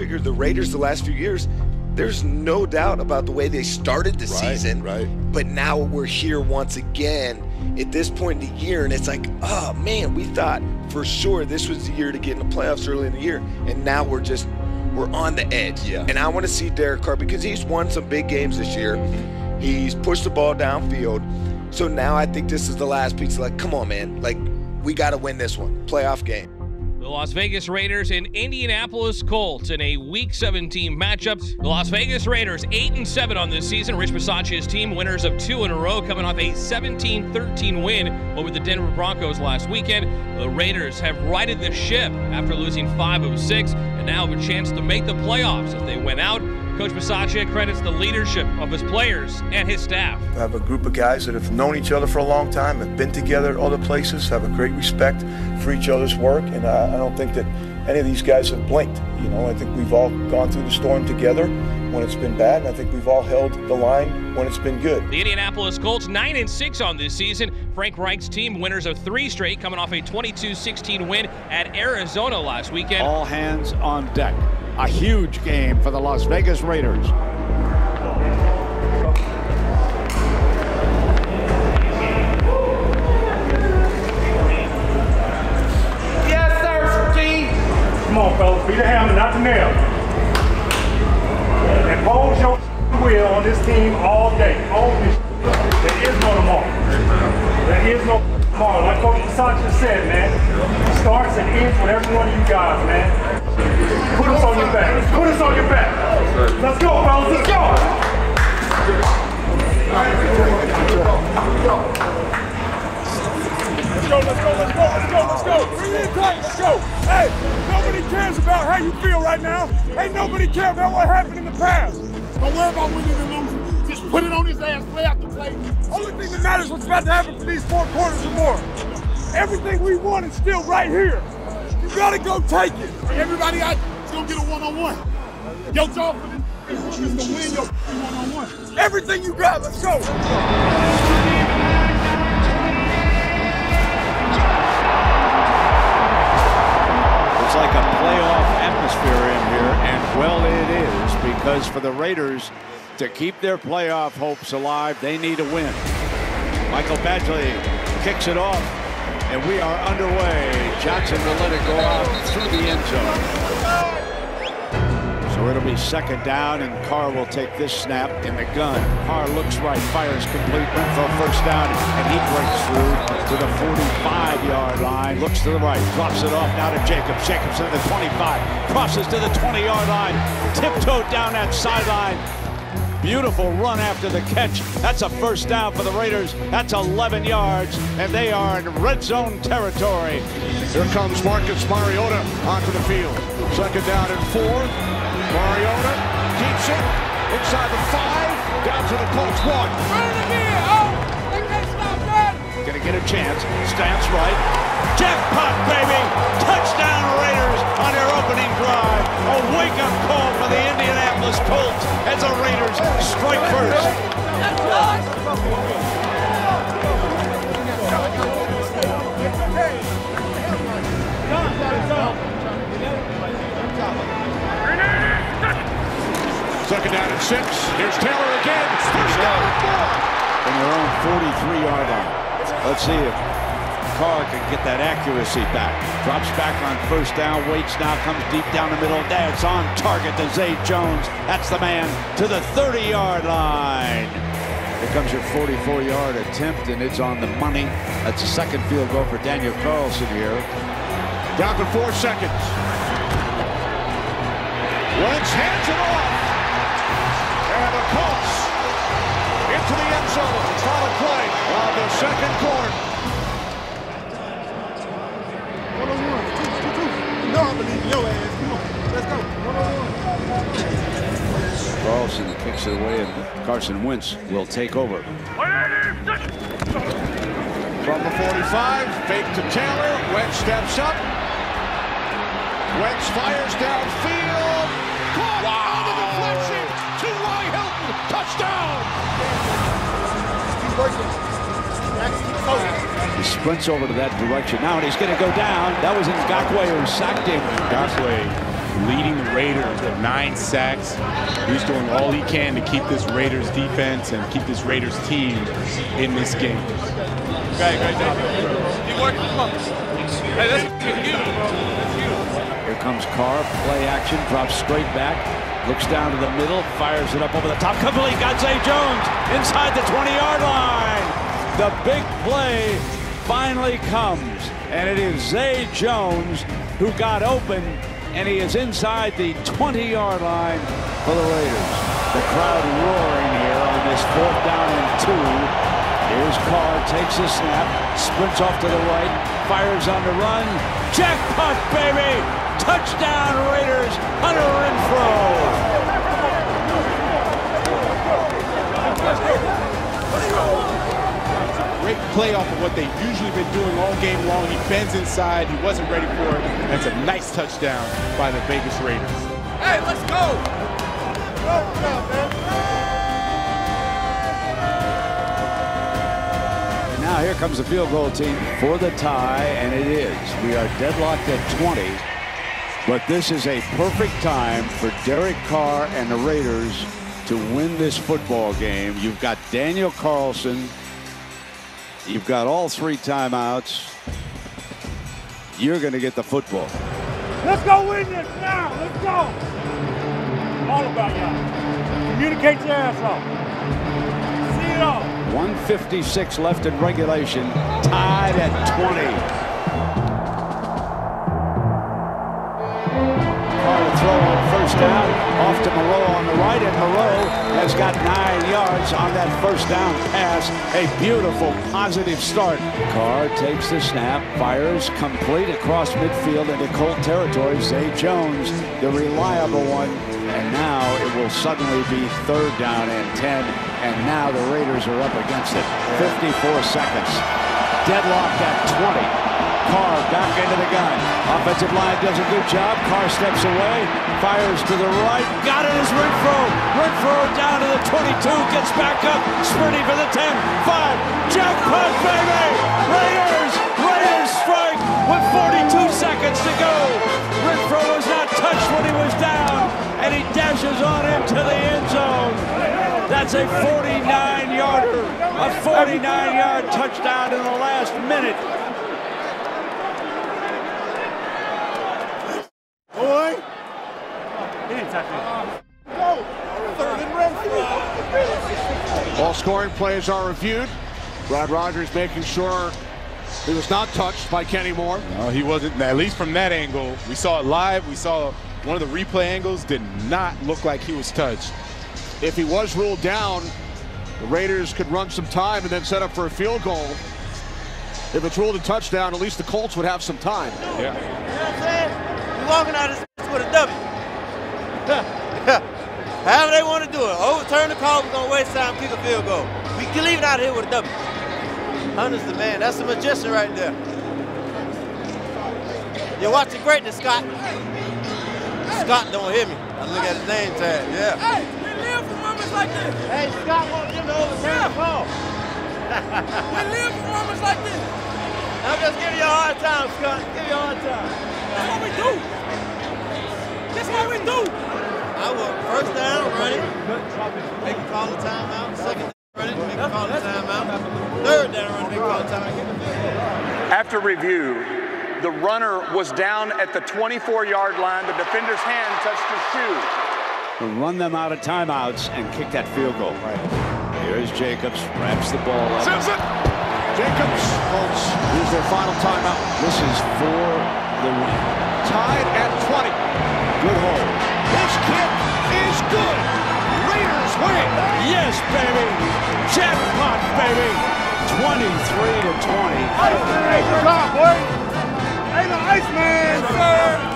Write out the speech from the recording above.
figure the Raiders the last few years, there's no doubt about the way they started the season. Right. But now we're here once again at this point in the year, and it's like, oh man, we thought for sure this was the year to get in the playoffs early in the year, and now we're on the edge. Yeah. And I want to see Derek Carr because he's won some big games this year. He's pushed the ball downfield. So now I think this is the last piece. Like, come on, man. Like, we got to win this one. Playoff game. The Las Vegas Raiders and Indianapolis Colts in a Week 17 matchup. The Las Vegas Raiders 8-7 on this season. Rich Bisaccia's team winners of 2 in a row, coming off a 17-13 win over the Denver Broncos last weekend. The Raiders have righted the ship after losing 5 of 6 and now have a chance to make the playoffs if they win out. Coach Bisaccia credits the leadership of his players and his staff. I have a group of guys that have known each other for a long time, have been together at other places, have a great respect for each other's work, and I don't think that any of these guys have blinked. You know, I think we've all gone through the storm together when it's been bad, and I think we've all held the line when it's been good. The Indianapolis Colts 9-6 on this season. Frank Reich's team winners of 3 straight, coming off a 22-16 win at Arizona last weekend. All hands on deck. A huge game for the Las Vegas Raiders. Yes, sir, Steve. Come on, fellas, be the hammer, not the nail. And hold your wheel on this team all day. Hold this. There is no tomorrow. There is no tomorrow. Like Coach Bisaccia said, man, it starts and ends with every one of you guys, man. Put us on your back. Put us on your back. Let's go, fellas. Let's go. Let's go. Bring it in tight. Let's go. Hey, nobody cares about how you feel right now. Ain't nobody care about what happened in the past. Don't worry about winning and losing. Just put it on his ass, play out the play. Only thing that matters is what's about to happen for these 4 quarters or more. Everything we want is still right here. You gotta go take it. Everybody out there's gonna get a one-on-one. Your job for this is to win your one-on-one. Everything you got, let's go. It's like a playoff atmosphere in here, and well it is, because for the Raiders to keep their playoff hopes alive, they need a win. Michael Badgley kicks it off, and we are underway. Johnson will let it go out through the end zone. So it'll be 2nd down, and Carr will take this snap in the gun. Carr looks right, fires complete, for 1st down, and he breaks through to the 45-yard line. Looks to the right, drops it off now to Jacobs. Jacobs to the 25, crosses to the 20-yard line, tiptoed down that sideline. Beautiful run after the catch. That's a 1st down for the Raiders. That's 11 yards, and they are in red zone territory. Here comes Marcus Mariota onto the field. 2nd down and 4. Mariota keeps it inside the 5, down to the Colts 1. Gonna get a chance. Stance right. Jackpot, baby! Touchdown Raiders on their opening drive. A wake-up call for the Indianapolis Colts as the Raiders strike first. Second down and 6. Here's Taylor again. First down and 4. From their own 43-yard line. Let's see if Carr can get that accuracy back. Drops back on 1st down. Waits now, comes deep down the middle. That's on target to Zay Jones. That's the man to the 30-yard line. Here comes your 44-yard attempt, and it's on the money. That's a 2nd field goal for Daniel Carlson here. Down to 4 seconds. Wentz hands it off. And the Colts into the end zone. Foul play on the 2nd quarter. No, I believe in your ass. Come on, let's go. 1-on-1. Carlson kicks it away, and Carson Wentz will take over. From the 45, fake to Taylor. Wentz steps up. Wentz fires downfield. Caught on the deflection. T.Y. Hilton. Touchdown. He sprints over to that direction now, and he's going to go down. That was Ngakoue who sacked him. Ngakoue leading the Raiders with 9 sacks. He's doing all he can to keep this Raiders defense and keep this Raiders team in this game. Great job. Keep working. Come on. Hey, that's huge. That's huge. Here comes Carr, play action, drops straight back, looks down to the middle, fires it up over the top. Complete, got Zay Jones inside the 20-yard line. The big play finally comes, and it is Zay Jones who got open, and he is inside the 20-yard line for the Raiders. The crowd roaring here on this 4th down and 2. Here's Carr, takes a snap, sprints off to the right, fires on the run. Jackpot, baby! Touchdown, Raiders! Hunter Renfrow! Great play off of what they've usually been doing all game long. He bends inside. He wasn't ready for it. That's a nice touchdown by the Vegas Raiders. Hey, let's go! Now here comes the field goal team for the tie, and it is. We are deadlocked at 20, but this is a perfect time for Derek Carr and the Raiders to win this football game. You've got Daniel Carlson. You've got all 3 timeouts. You're going to get the football. Let's go win this now. Let's go. All about y'all. Communicate your ass off. See it all. 1:56 left in regulation. Tied at 20. Carr to throw on 1st down. Off to Moreau on the right, and Moreau has got 9 yards on that 1st down pass. A beautiful, positive start. Carr takes the snap, fires complete across midfield into Colt territory. Zay Jones, the reliable one. And now it will suddenly be 3rd down and 10. And now the Raiders are up against it. 54 seconds. Deadlocked at 20. Carr back into the gun. Offensive line does a good job. Carr steps away, fires to the right. Got it as Renfrow. Renfrow down to the 22, gets back up, sprinting for the 10, 5. Jackpot, baby! Raiders strike with 42 seconds to go. Renfrow was not touched when he was down, and he dashes on into the end zone. That's a 49-yarder, a 49-yard touchdown in the last minute. Boy, he didn't touch it. Go! 3rd and Renfrow. All scoring plays are reviewed. Brad Rogers making sure he was not touched by Kenny Moore. No, he wasn't, at least from that angle. We saw it live. We saw one of the replay angles. Did not look like he was touched. If he was ruled down, the Raiders could run some time and then set up for a field goal. If it's ruled a touchdown, at least the Colts would have some time. Yeah. You know what I'm saying? We're walking out of this with a W. However they want to do it. Overturn the call, we're going to waste time, kick a field goal. We can leave it out here with a W. Hunter's the man. That's a magician right there. You're watching greatness, Scott. Scott don't hear me. I look at his name tag, yeah. Hey, we live for moments like this. Hey, Scott wants him to overturn the call. We live for moments like this. I'm just giving you a hard time, Scott. Give you a hard time. That's what we do. That's what we do. I will 1st down, run it. Make a call a timeout. 2nd down, run it. Make a call a timeout. 3rd down, run it. Make a call a timeout. After review, the runner was down at the 24-yard line. The defender's hand touched his shoe. Run them out of timeouts and kick that field goal. Right. Here's Jacobs, wraps the ball up. Simpson! Jacobs, Colts use their final timeout. This is for the win. Tied at 20. Good hold. This kick is good. Raiders win. Yes, baby. Jackpot, baby. 23-20. Hey, good job, boy. Hey, the Iceman, sir.